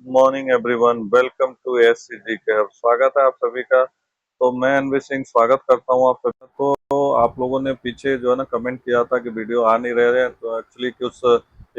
Morning everyone, welcome to SCG के। स्वागत है आप सभी का। तो मैं अनवी सिंह स्वागत करता हूँ आप सभी का। तो आप लोगों ने पीछे जो है ना कमेंट किया था कि वीडियो आ नहीं रहे हैं, तो एक्चुअली कुछ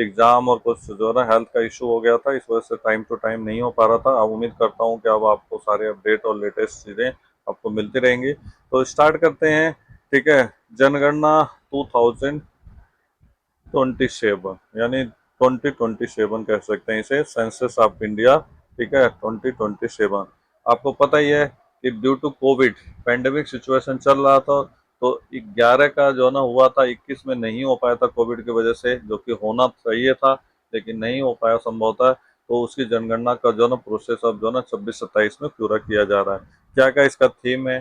एग्जाम और कुछ जो है ना हेल्थ का इशू हो गया था, इस वजह से टाइम टू टाइम नहीं हो पा रहा था। अब उम्मीद करता हूँ कि अब आपको सारे अपडेट और लेटेस्ट चीज़ें आपको मिलती रहेंगी। तो स्टार्ट करते हैं। ठीक है। जनगणना 2027 यानी 2027 कह सकते हैं इसे, सेंसस ऑफ इंडिया। ठीक है, 2027। आपको पता ही है कि due to COVID pandemic situation चल रहा था, तो 11 का जो ना हुआ था, 21 में नहीं हो पाया था कोविड की वजह से, जो कि होना चाहिए था लेकिन नहीं हो पाया संभवतः। तो उसकी जनगणना का जो ना प्रोसेस अब जो ना 26-27 में पूरा किया जा रहा है। क्या क्या इसका थीम है,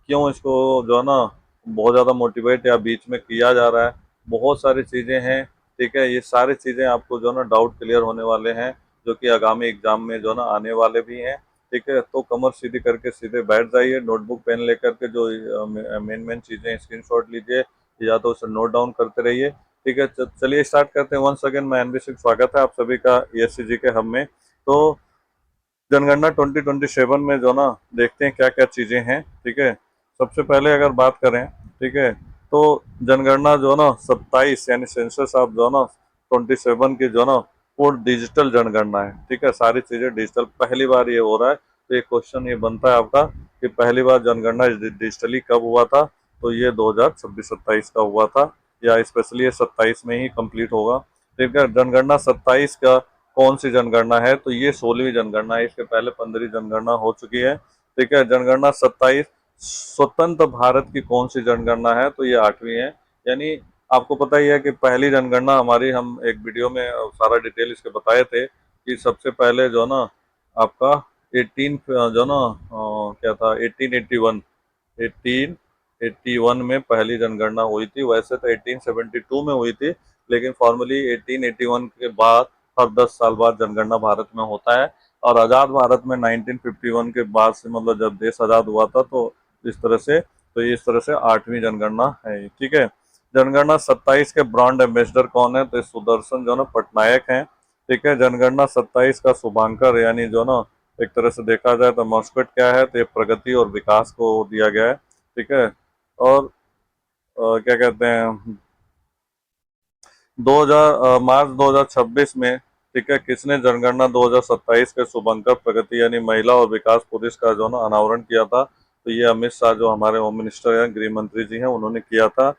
क्यों इसको जो है ना बहुत ज़्यादा मोटिवेट या बीच में किया जा रहा है, बहुत सारी चीज़ें हैं। ठीक है, ये सारी चीज़ें आपको जो ना डाउट क्लियर होने वाले हैं, जो कि आगामी एग्जाम में जो ना आने वाले भी हैं। ठीक है, तो कमर सीधी करके सीधे बैठ जाइए, नोटबुक पेन लेकर के जो मेन मेन चीज़ें स्क्रीनशॉट लीजिए या तो उसे नोट डाउन करते रहिए। ठीक है, चलिए स्टार्ट करते हैं। वंस अगेन मैं एनबी सिंह, स्वागत है आप सभी का ईएससीजी के हम में। तो जनगणना 2027 में जो ना देखते हैं क्या क्या चीज़ें हैं। ठीक है, सबसे पहले अगर बात करें, ठीक है, तो जनगणना जो ना 27 यानी सेंसस ऑफ जो ना 27 की जो ना वो डिजिटल जनगणना है। ठीक है, सारी चीज़ें डिजिटल पहली बार ये हो रहा है। तो ये क्वेश्चन ये बनता है आपका कि पहली बार जनगणना डिजिटली कब हुआ था। तो ये 2026-27 का हुआ था, या स्पेशली ये 27 में ही कंप्लीट होगा। ठीक है, जनगणना 27 का कौन सी जनगणना है, तो ये 16वीं जनगणना है। इसके पहले 15वीं जनगणना हो चुकी है। ठीक है, जनगणना 27। स्वतंत्र भारत की कौन सी जनगणना है, तो ये 8वीं है। यानी आपको पता ही है कि पहली जनगणना हमारी, हम एक वीडियो में सारा डिटेल इसके बताए थे कि सबसे पहले जो ना आपका 18 जो ना क्या था, 1881, 1881 में पहली जनगणना हुई थी। वैसे तो 1872 में हुई थी, लेकिन फॉर्मली 1881 के बाद हर 10 साल बाद जनगणना भारत में होता है। और आज़ाद भारत में 1951 के बाद से, मतलब जब देश आज़ाद हुआ था, तो इस तरह से 8वीं जनगणना है। ठीक है, जनगणना 27 के ब्रांड एम्बेसडर कौन है, तो सुदर्शन जो ना पटनायक हैं। ठीक है, जनगणना 27 का शुभांकर यानी जो ना एक तरह से देखा जाए तो मॉस्फेट क्या है, तो ये प्रगति और विकास को दिया गया है। ठीक है, और क्या कहते हैं, 2000 मार्च 2026 में, ठीक है, किसने जनगणना 2027 के शुभंकर प्रगति यानी महिला और विकास पुलिस का जो ना अनावरण किया था, तो ये अमित शाह जो हमारे होम मिनिस्टर हैं, गृह मंत्री जी हैं, उन्होंने किया था।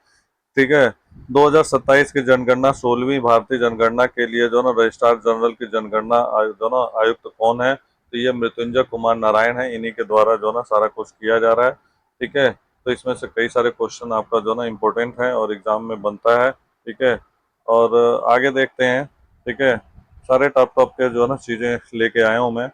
ठीक है, 2027 की जनगणना 16वीं भारतीय जनगणना के लिए जो ना रजिस्ट्रार जनरल की जनगणना जो ना आयुक्त कौन है, तो ये मृत्युंजय कुमार नारायण है। इन्हीं के द्वारा जो ना सारा कुछ किया जा रहा है। ठीक है, तो इसमें से कई सारे क्वेश्चन आपका जो ना इम्पोर्टेंट है और एग्जाम में बनता है। ठीक है, और आगे देखते हैं। ठीक है, सारे टॉप टॉप के जो है ना चीज़ें लेके आया हूँ मैं।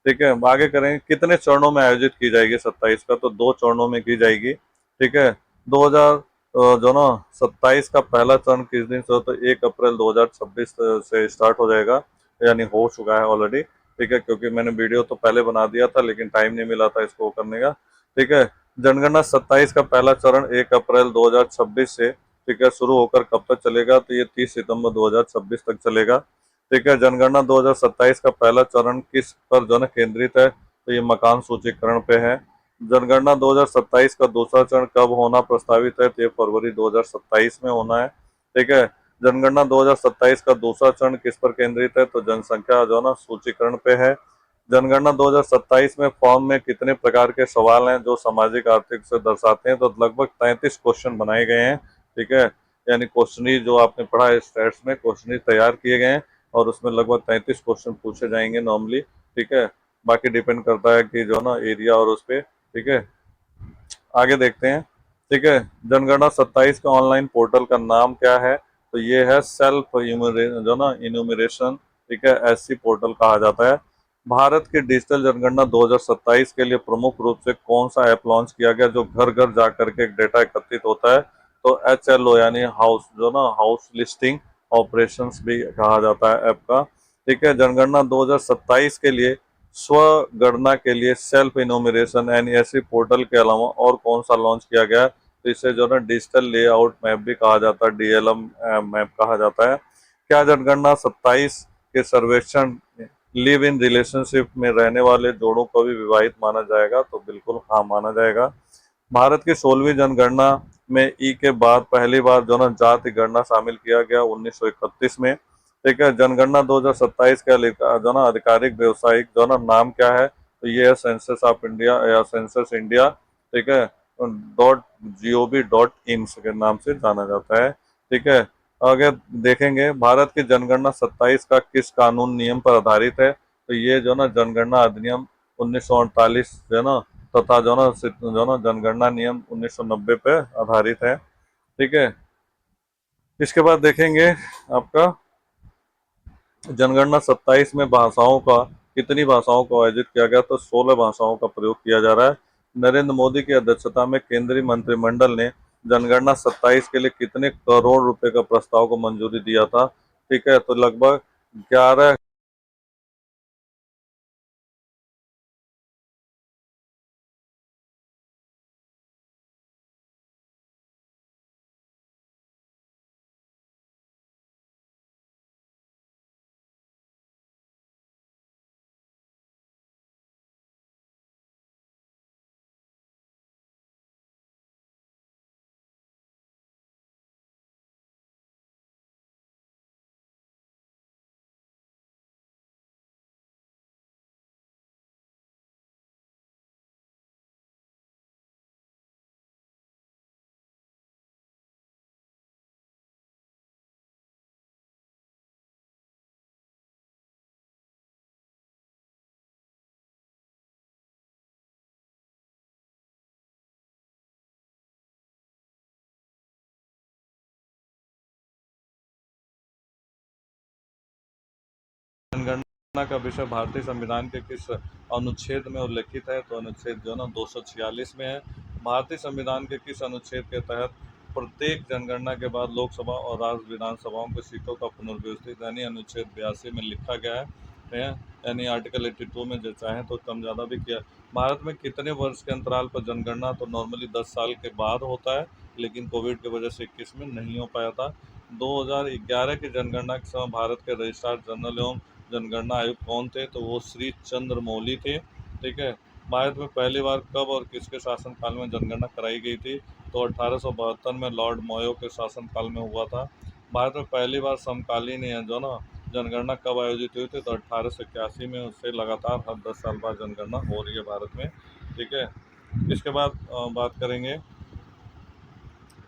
ठीक है, आगे करेंगे कितने चरणों में आयोजित की जाएगी 27 का, तो 2 चरणों में की जाएगी। ठीक है, 2000 जो ना 27 का पहला चरण किस दिन से हो, तो 1 अप्रैल 2026 से स्टार्ट हो जाएगा, यानी हो चुका है ऑलरेडी। ठीक है, क्योंकि मैंने वीडियो तो पहले बना दिया था लेकिन टाइम नहीं मिला था इसको करने का। ठीक है, जनगणना 27 का पहला चरण 1 अप्रैल 2026 से, ठीक है, शुरू होकर कब तक चलेगा, तो ये 30 सितंबर 2026 तक चलेगा। ठीक है, जनगणना 2027 का पहला चरण किस पर जो है केंद्रित है, तो ये मकान सूचीकरण पे है। जनगणना 2027 का दूसरा चरण कब होना प्रस्तावित है, तो ये फरवरी 2027 में होना है। ठीक है, जनगणना 2027 का दूसरा चरण किस पर केंद्रित है, तो जनसंख्या जो ना सूचीकरण पे है। जनगणना 2027 में फॉर्म में कितने प्रकार के सवाल हैं जो सामाजिक आर्थिक से दर्शाते हैं, तो लगभग 33 क्वेश्चन बनाए गए हैं। ठीक है, यानी क्वेश्चनरी जो आपने पढ़ा है स्टैट्स में, क्वेश्चनरी तैयार किए गए हैं और उसमें लगभग 33 क्वेश्चन पूछे जाएंगे नॉर्मली। ठीक है, बाकी डिपेंड करता है कि जो ना एरिया और उस पर। ठीक है, आगे देखते हैं। ठीक है, जनगणना 27 का ऑनलाइन पोर्टल का नाम क्या है, तो ये है सेल्फ जो ना इन्यूमरेशन। ठीक है, एससी पोर्टल कहा जाता है। भारत की डिजिटल जनगणना 2027 के लिए प्रमुख रूप से कौन सा ऐप लॉन्च किया गया, जो घर घर जा करके एक डेटा एकत्रित होता है, तो HLO यानी हाउस जो ना हाउस लिस्टिंग ऑपरेशंस भी कहा जाता है ऐप का। ठीक है, जनगणना 2027 के लिए स्व गणना के लिए सेल्फ इनोमिनेशन एनईएससी पोर्टल के अलावा और कौन सा लॉन्च किया गया है, तो इसे जो ना डिजिटल लेआउट मैप भी कहा जाता है, डीएलएम मैप कहा जाता है। क्या जनगणना 27 के सर्वेक्षण लिव इन रिलेशनशिप में रहने वाले जोड़ों को भी विवाहित माना जाएगा? तो बिल्कुल हाँ माना जाएगा। भारत की 16वीं जनगणना में ई के बाद पहली बार जो ना जाति गणना शामिल किया गया 1931 में। ठीक है, जनगणना 2027 का जो ना आधिकारिक व्यवसायिक जो ना नाम क्या है? तो ये है सेंसस ऑफ इंडिया या सेंसस इंडिया। ठीक है, .gov.in के नाम से जाना जाता है। ठीक है, अगर देखेंगे भारत की जनगणना 27 का किस कानून नियम पर आधारित है? तो ये जो ना जनगणना अधिनियम 1948 जो ना तथा जो ना जनगणना नियम 1990 पे आधारित है। ठीक है, इसके बाद देखेंगे आपका जनगणना 27 में भाषाओं का कितनी भाषाओं को आयोजित किया गया? तो 16 भाषाओं का प्रयोग किया जा रहा है। नरेंद्र मोदी की अध्यक्षता में केंद्रीय मंत्रिमंडल ने जनगणना 27 के लिए कितने करोड़ रुपए का प्रस्ताव को मंजूरी दिया था? ठीक है, तो लगभग 11। जनगणना का विषय भारतीय संविधान के किस अनुच्छेद में उल्लिखित है? तो अनुच्छेद जो ना 246 में है। भारतीय संविधान के किस अनुच्छेद के तहत प्रत्येक जनगणना के बाद लोकसभा और राज्य विधानसभाओं की सीटों का पुनर्व्यवस्थित यानी अनुच्छेद 82 में लिखा गया है? यानी आर्टिकल 82 में जो चाहे तो कम ज़्यादा भी किया। भारत में कितने वर्ष के अंतराल पर जनगणना? तो नॉर्मली 10 साल के बाद होता है, लेकिन कोविड की वजह से 21 में नहीं हो पाया था। 2011 की जनगणना के समय भारत के रजिस्ट्रार जनरल एवं जनगणना आयुक्त कौन थे? तो वो श्री चंद्रमौली थे। ठीक है, भारत में पहली बार कब और किसके शासनकाल में जनगणना कराई गई थी? तो 1872 में लॉर्ड मोयो के शासनकाल में हुआ था। भारत में पहली बार समकालीन जो ना जनगणना कब आयोजित हुई थी? तो 1881 में। उससे लगातार हर 10 साल बाद जनगणना हो रही है भारत में। ठीक है, इसके बाद बात करेंगे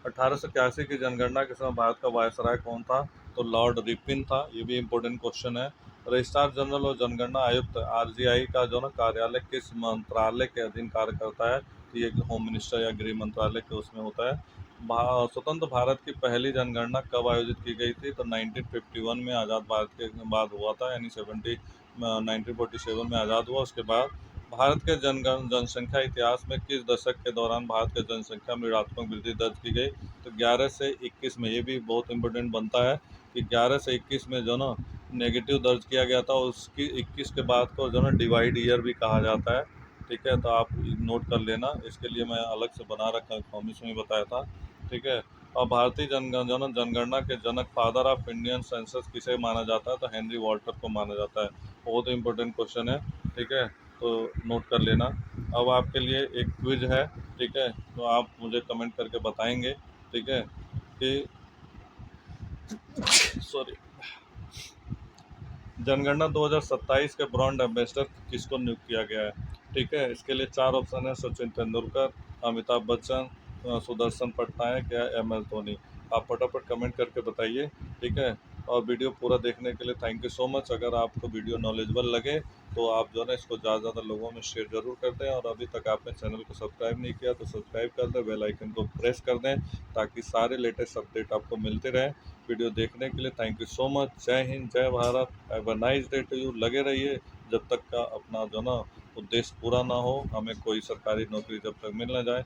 1881 की जनगणना के समय भारत का वायसराय कौन था? तो लॉर्ड रिपिन था। ये भी इम्पोर्टेंट क्वेश्चन है। रजिस्ट्रार जनरल और जनगणना आयुक्त आरजीआई का जो ना कार्यालय किस मंत्रालय के अधीन कार्य करता है? तो ये होम मिनिस्टर या गृह मंत्रालय के उसमें होता है। स्वतंत्र भारत की पहली जनगणना कब आयोजित की गई थी? तो 1951 में आज़ाद भारत के बाद हुआ था, यानी 1947 में आज़ाद हुआ। उसके बाद भारत के जनसंख्या इतिहास में किस दशक के दौरान भारत की जनसंख्या में ऋणात्मक वृद्धि दर्ज की गई? तो 11 से 21 में। ये भी बहुत इंपॉर्टेंट बनता है कि 11 से 21 में जो ना नेगेटिव दर्ज किया गया था, उसकी 21 के बाद को जो ना डिवाइड ईयर भी कहा जाता है। ठीक है, तो आप नोट कर लेना, इसके लिए मैं अलग से बना रखा इकोनॉमिक्स में बताया था। ठीक है, और भारतीय जनगणना के जनक फादर ऑफ इंडियन सेंसस किसे माना जाता है? तो हेनरी वॉल्टर को माना जाता है। बहुत इंपॉर्टेंट क्वेश्चन है। ठीक है, तो नोट कर लेना। अब आपके लिए एक क्विज है। ठीक है, तो आप मुझे कमेंट करके बताएंगे। ठीक है, कि सॉरी, जनगणना 2027 के ब्रांड एम्बेसडर किसको नियुक्त किया गया है? ठीक है, इसके लिए चार ऑप्शन है: सचिन तेंदुलकर, अमिताभ बच्चन, सुदर्शन पटनायक या एम एस धोनी। आप फटाफट कमेंट करके बताइए। ठीक है, और वीडियो पूरा देखने के लिए थैंक यू सो मच। अगर आपको वीडियो नॉलेजेबल लगे तो आप जो है ना इसको ज़्यादा से ज़्यादा लोगों में शेयर जरूर कर दें, और अभी तक आपने चैनल को सब्सक्राइब नहीं किया तो सब्सक्राइब कर दें, बेल आइकन को प्रेस कर दें, ताकि सारे लेटेस्ट अपडेट आपको मिलते रहें। वीडियो देखने के लिए थैंक यू सो मच। जय हिंद, जय Bharat, have a nice day to you. लगे रहिए जब तक का अपना जो ना उद्देश्य पूरा ना हो, हमें कोई सरकारी नौकरी जब तक मिल ना जाए,